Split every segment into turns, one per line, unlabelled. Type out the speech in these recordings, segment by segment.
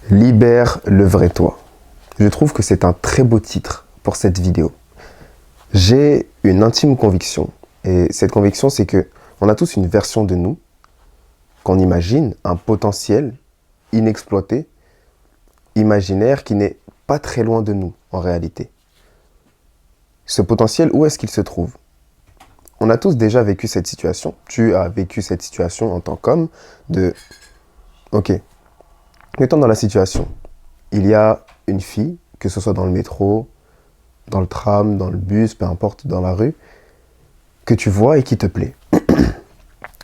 Libère le vrai toi. Je trouve que c'est un très beau titre pour cette vidéo. J'ai une intime conviction, et cette conviction c'est que on a tous une version de nous qu'on imagine, un potentiel inexploité, imaginaire qui n'est pas très loin de nous en réalité. Ce potentiel, où est-ce qu'il se trouve? On a tous déjà vécu cette situation. Tu as vécu cette situation en tant qu'homme de... Ok, mettons dans la situation. Il y a une fille, que ce soit dans le métro, dans le tram, dans le bus, peu importe, dans la rue, que tu vois et qui te plaît.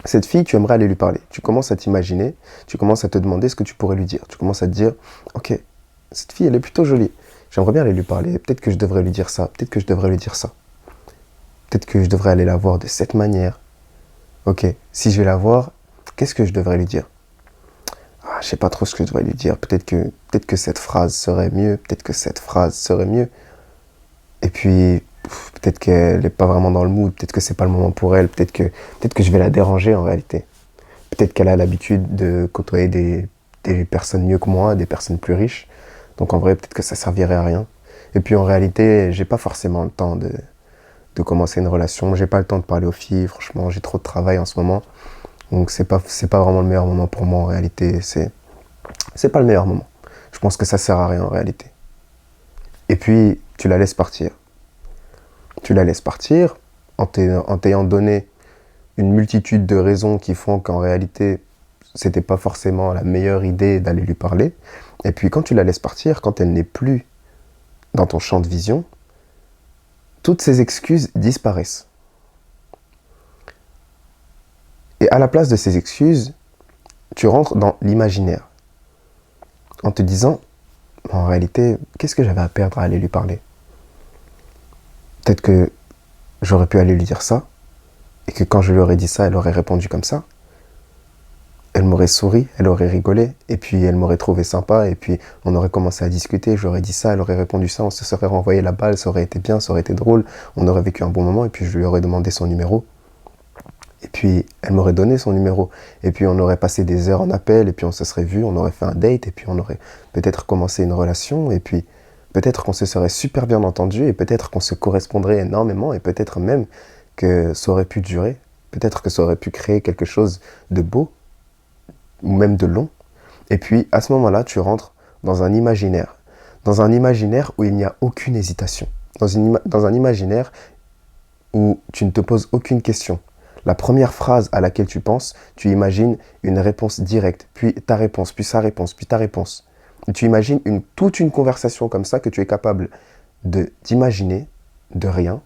Cette fille, tu aimerais aller lui parler. Tu commences à t'imaginer, tu commences à te demander ce que tu pourrais lui dire. Tu commences à te dire, ok, cette fille, elle est plutôt jolie. J'aimerais bien aller lui parler. Peut-être que je devrais lui dire ça. Peut-être que je devrais lui dire ça. Peut-être que je devrais aller la voir de cette manière. Ok, si je vais la voir, qu'est-ce que je devrais lui dire? Je sais pas trop ce que je devrais lui dire. Peut-être que cette phrase serait mieux. Peut-être que cette phrase serait mieux. Et puis, peut-être qu'elle n'est pas vraiment dans le mood. Peut-être que c'est pas le moment pour elle. Peut-être que je vais la déranger en réalité. Peut-être qu'elle a l'habitude de côtoyer des personnes mieux que moi, des personnes plus riches. Donc en vrai, peut-être que ça servirait à rien. Et puis en réalité, j'ai pas forcément le temps de commencer une relation. J'ai pas le temps de parler aux filles. Franchement, j'ai trop de travail en ce moment. Donc c'est pas vraiment le meilleur moment pour moi en réalité. C'est pas le meilleur moment. Je pense que ça sert à rien en réalité. Et puis, tu la laisses partir. Tu la laisses partir en t'ayant donné une multitude de raisons qui font qu'en réalité, c'était pas forcément la meilleure idée d'aller lui parler. Et puis, quand tu la laisses partir, quand elle n'est plus dans ton champ de vision, toutes ces excuses disparaissent. Et à la place de ces excuses, tu rentres dans l'imaginaire. En te disant, en réalité, qu'est-ce que j'avais à perdre à aller lui parler? Peut-être que j'aurais pu aller lui dire ça, et que quand je lui aurais dit ça, elle aurait répondu comme ça. Elle m'aurait souri, elle aurait rigolé, et puis elle m'aurait trouvé sympa, et puis on aurait commencé à discuter, j'aurais dit ça, elle aurait répondu ça, on se serait renvoyé la balle, ça aurait été bien, ça aurait été drôle, on aurait vécu un bon moment, et puis je lui aurais demandé son numéro. Et puis elle m'aurait donné son numéro, et puis on aurait passé des heures en appel, et puis on se serait vu, on aurait fait un date, et puis on aurait peut-être commencé une relation, et puis peut-être qu'on se serait super bien entendu, et peut-être qu'on se correspondrait énormément, et peut-être même que ça aurait pu durer, peut-être que ça aurait pu créer quelque chose de beau, ou même de long. Et puis, à ce moment-là, tu rentres dans un imaginaire où il n'y a aucune hésitation, dans un imaginaire où tu ne te poses aucune question. La première phrase à laquelle tu penses, tu imagines une réponse directe, puis ta réponse, puis sa réponse, puis ta réponse. Et tu imagines toute une conversation comme ça que tu es capable d'imaginer de rien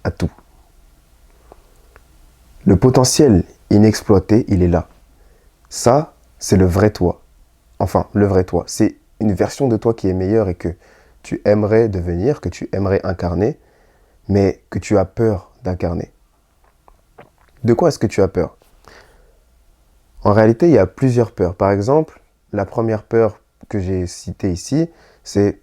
à tout. Le potentiel inexploité, il est là. Ça, c'est le vrai toi. Enfin, le vrai toi. C'est une version de toi qui est meilleure et que tu aimerais devenir, que tu aimerais incarner, mais que tu as peur d'incarner. De quoi est-ce que tu as peur? En réalité, il y a plusieurs peurs. Par exemple, la première peur que j'ai citée ici, c'est,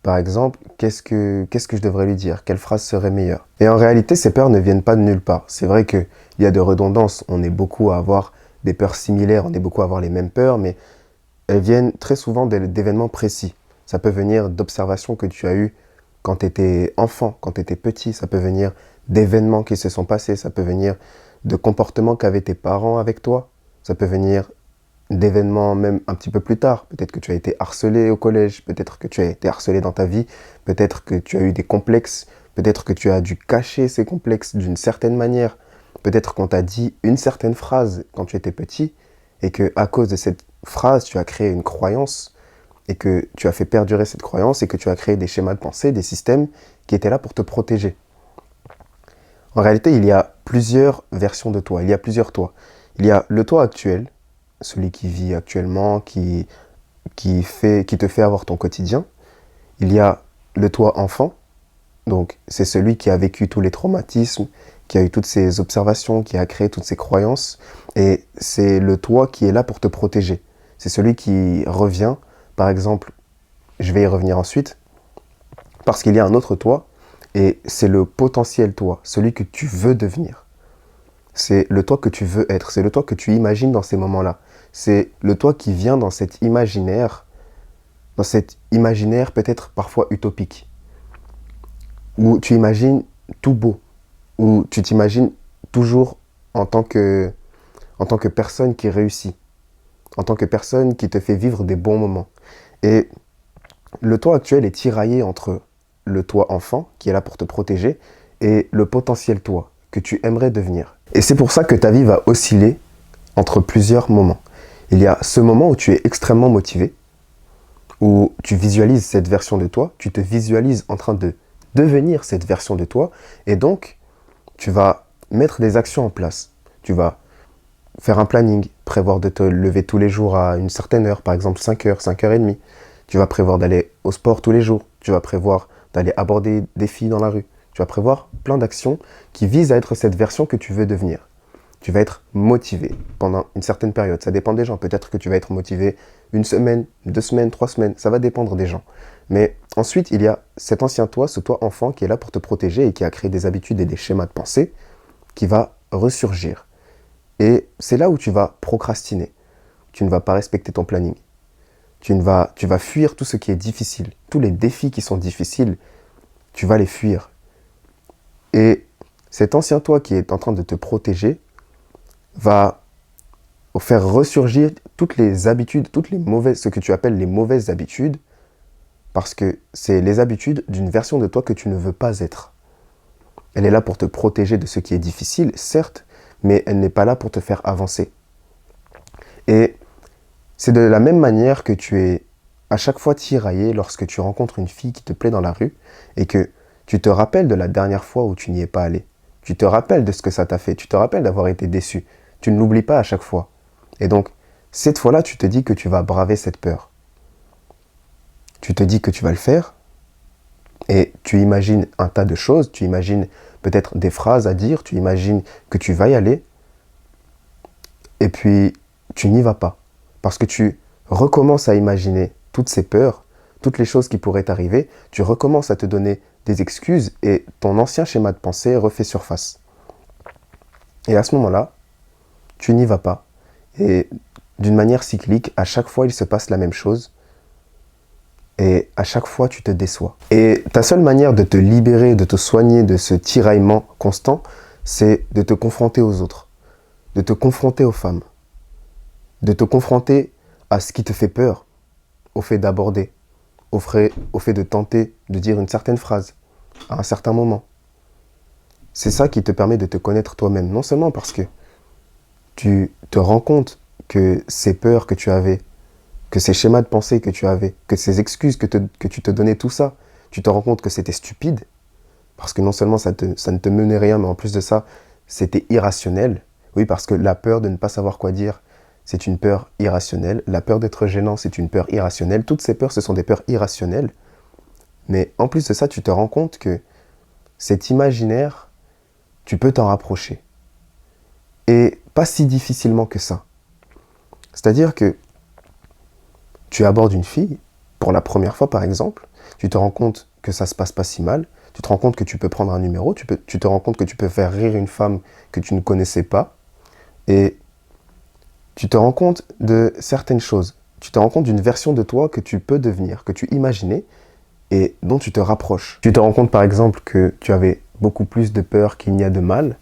par exemple, qu'est-ce que je devrais lui dire? Quelle phrase serait meilleure? Et en réalité, ces peurs ne viennent pas de nulle part. C'est vrai qu'il y a de redondances. On est beaucoup à avoir des peurs similaires, on est beaucoup à avoir les mêmes peurs, mais elles viennent très souvent d'événements précis. Ça peut venir d'observations que tu as eues quand tu étais enfant, quand tu étais petit. Ça peut venir d'événements qui se sont passés. Ça peut venir de comportements qu'avaient tes parents avec toi. Ça peut venir d'événements même un petit peu plus tard. Peut-être que tu as été harcelé au collège. Peut-être que tu as été harcelé dans ta vie. Peut-être que tu as eu des complexes. Peut-être que tu as dû cacher ces complexes d'une certaine manière. Peut-être qu'on t'a dit une certaine phrase quand tu étais petit et que à cause de cette phrase, tu as créé une croyance et que tu as fait perdurer cette croyance et que tu as créé des schémas de pensée, des systèmes qui étaient là pour te protéger. En réalité, il y a plusieurs versions de toi, il y a plusieurs toi. Il y a le toi actuel, celui qui vit actuellement, qui te fait avoir ton quotidien. Il y a le toi enfant, donc c'est celui qui a vécu tous les traumatismes, qui a eu toutes ces observations, qui a créé toutes ces croyances. Et c'est le toi qui est là pour te protéger. C'est celui qui revient, par exemple, je vais y revenir ensuite, parce qu'il y a un autre toi, et c'est le potentiel toi, celui que tu veux devenir. C'est le toi que tu veux être, c'est le toi que tu imagines dans ces moments-là. C'est le toi qui vient dans cet imaginaire peut-être parfois utopique, où tu imagines tout beau, où tu t'imagines toujours en tant que, en tant que personne qui réussit, en tant que personne qui te fait vivre des bons moments. Et le toi actuel est tiraillé entre le toi enfant, qui est là pour te protéger, et le potentiel toi, que tu aimerais devenir. Et c'est pour ça que ta vie va osciller entre plusieurs moments. Il y a ce moment où tu es extrêmement motivé, où tu visualises cette version de toi, tu te visualises en train de devenir cette version de toi, et donc tu vas mettre des actions en place. Tu vas faire un planning, prévoir de te lever tous les jours à une certaine heure, par exemple 5 heures, 5h30. Tu vas prévoir d'aller au sport tous les jours. Tu vas prévoir d'aller aborder des filles dans la rue. Tu vas prévoir plein d'actions qui visent à être cette version que tu veux devenir. Tu vas être motivé pendant une certaine période. Ça dépend des gens. Peut-être que tu vas être motivé 1 semaine, 2 semaines, 3 semaines. Ça va dépendre des gens. Mais ensuite, il y a cet ancien toi, ce toi enfant qui est là pour te protéger et qui a créé des habitudes et des schémas de pensée qui va ressurgir. Et c'est là où tu vas procrastiner. Tu ne vas pas respecter ton planning. Tu vas fuir tout ce qui est difficile. Tous les défis qui sont difficiles, tu vas les fuir. Et cet ancien toi qui est en train de te protéger va faire ressurgir toutes les habitudes, ce que tu appelles les mauvaises habitudes, parce que c'est les habitudes d'une version de toi que tu ne veux pas être. Elle est là pour te protéger de ce qui est difficile, certes, mais elle n'est pas là pour te faire avancer. Et c'est de la même manière que tu es à chaque fois tiraillé lorsque tu rencontres une fille qui te plaît dans la rue et que tu te rappelles de la dernière fois où tu n'y es pas allé. Tu te rappelles de ce que ça t'a fait, tu te rappelles d'avoir été déçu. Tu ne l'oublies pas à chaque fois. Et donc, cette fois-là, tu te dis que tu vas braver cette peur. Tu te dis que tu vas le faire et tu imagines un tas de choses, tu imagines peut-être des phrases à dire, tu imagines que tu vas y aller et puis tu n'y vas pas. Parce que tu recommences à imaginer toutes ces peurs, toutes les choses qui pourraient t'arriver, tu recommences à te donner des excuses et ton ancien schéma de pensée refait surface. Et à ce moment-là, tu n'y vas pas. Et d'une manière cyclique, à chaque fois, il se passe la même chose. Et à chaque fois, tu te déçois. Et ta seule manière de te libérer, de te soigner de ce tiraillement constant, c'est de te confronter aux autres, de te confronter aux femmes, de te confronter à ce qui te fait peur, au fait d'aborder, au fait de tenter de dire une certaine phrase, à un certain moment. C'est ça qui te permet de te connaître toi-même, non seulement parce que tu te rends compte que ces peurs que tu avais, que ces schémas de pensée que tu avais, que ces excuses que tu te donnais, tout ça, tu te rends compte que c'était stupide, parce que non seulement ça ne te menait rien, mais en plus de ça, c'était irrationnel. Oui, parce que la peur de ne pas savoir quoi dire, c'est une peur irrationnelle. La peur d'être gênant, c'est une peur irrationnelle. Toutes ces peurs, ce sont des peurs irrationnelles. Mais en plus de ça, tu te rends compte que cet imaginaire, tu peux t'en rapprocher. Et pas si difficilement que ça. C'est-à-dire que tu abordes une fille, pour la première fois par exemple, tu te rends compte que ça se passe pas si mal, tu te rends compte que tu peux prendre un numéro, tu te rends compte que tu peux faire rire une femme que tu ne connaissais pas, et tu te rends compte de certaines choses. Tu te rends compte d'une version de toi que tu peux devenir, que tu imaginais, et dont tu te rapproches. Tu te rends compte par exemple que tu avais beaucoup plus de peur qu'il n'y a de mal.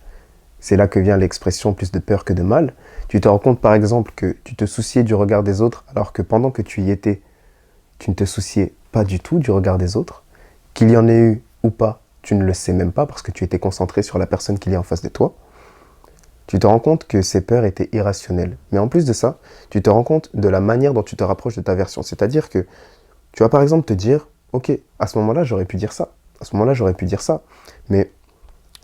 C'est là que vient l'expression plus de peur que de mal. Tu te rends compte par exemple que tu te souciais du regard des autres alors que pendant que tu y étais, tu ne te souciais pas du tout du regard des autres. Qu'il y en ait eu ou pas, tu ne le sais même pas parce que tu étais concentré sur la personne qu'il y a en face de toi. Tu te rends compte que ces peurs étaient irrationnelles. Mais en plus de ça, tu te rends compte de la manière dont tu te rapproches de ta version. C'est-à-dire que tu vas par exemple te dire, ok, à ce moment-là, j'aurais pu dire ça. À ce moment-là, j'aurais pu dire ça. Mais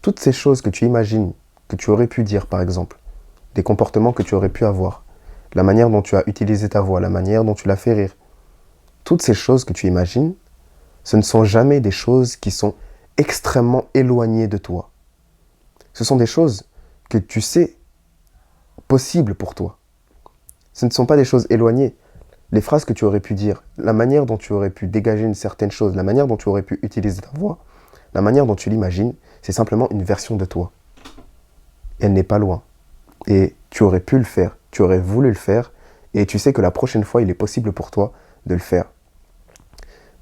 toutes ces choses que tu imagines, que tu aurais pu dire par exemple, des comportements que tu aurais pu avoir, la manière dont tu as utilisé ta voix, la manière dont tu l'as fait rire, toutes ces choses que tu imagines, ce ne sont jamais des choses qui sont extrêmement éloignées de toi. Ce sont des choses que tu sais possibles pour toi. Ce ne sont pas des choses éloignées. Les phrases que tu aurais pu dire, la manière dont tu aurais pu dégager une certaine chose, la manière dont tu aurais pu utiliser ta voix, la manière dont tu l'imagines, c'est simplement une version de toi. Elle n'est pas loin. Et tu aurais pu le faire, tu aurais voulu le faire, Et tu sais que la prochaine fois, il est possible pour toi de le faire.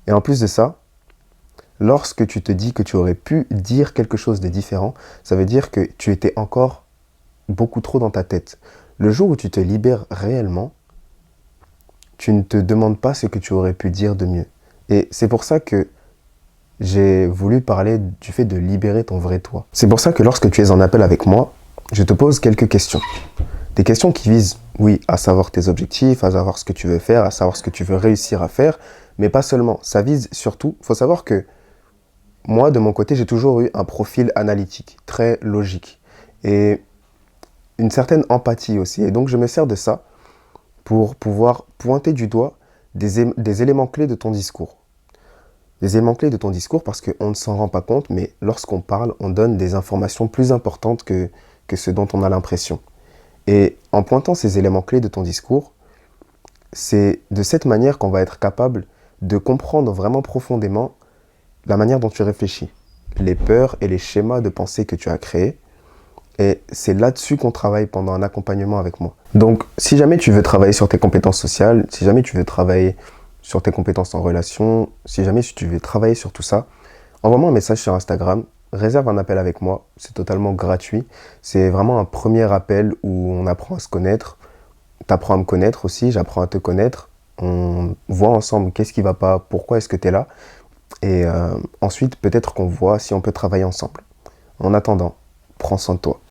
Et en plus de ça, lorsque tu te dis que tu aurais pu dire quelque chose de différent, ça veut dire que tu étais encore beaucoup trop dans ta tête. Le jour où tu te libères réellement, tu ne te demandes pas ce que tu aurais pu dire de mieux. Et c'est pour ça que j'ai voulu parler du fait de libérer ton vrai toi. C'est pour ça que lorsque tu es en appel avec moi, je te pose quelques questions. Des questions qui visent, oui, à savoir tes objectifs, à savoir ce que tu veux faire, à savoir ce que tu veux réussir à faire, mais pas seulement. Ça vise surtout, il faut savoir que moi, de mon côté, j'ai toujours eu un profil analytique, très logique, et une certaine empathie aussi. Et donc, je me sers de ça pour pouvoir pointer du doigt des éléments clés de ton discours. Des éléments clés de ton discours parce qu'on ne s'en rend pas compte, mais lorsqu'on parle, on donne des informations plus importantes que ce dont on a l'impression. Et en pointant ces éléments clés de ton discours, c'est de cette manière qu'on va être capable de comprendre vraiment profondément la manière dont tu réfléchis, les peurs et les schémas de pensée que tu as créés. Et c'est là-dessus qu'on travaille pendant un accompagnement avec moi. Donc, si jamais tu veux travailler sur tes compétences sociales, si jamais tu veux travailler sur tes compétences en relation, si jamais tu veux travailler sur tout ça, envoie-moi un message sur Instagram, réserve un appel avec moi, c'est totalement gratuit. C'est vraiment un premier appel où on apprend à se connaître, t'apprends à me connaître aussi, j'apprends à te connaître, on voit ensemble qu'est-ce qui va pas, pourquoi est-ce que tu es là, et ensuite peut-être qu'on voit si on peut travailler ensemble. En attendant, prends soin de toi.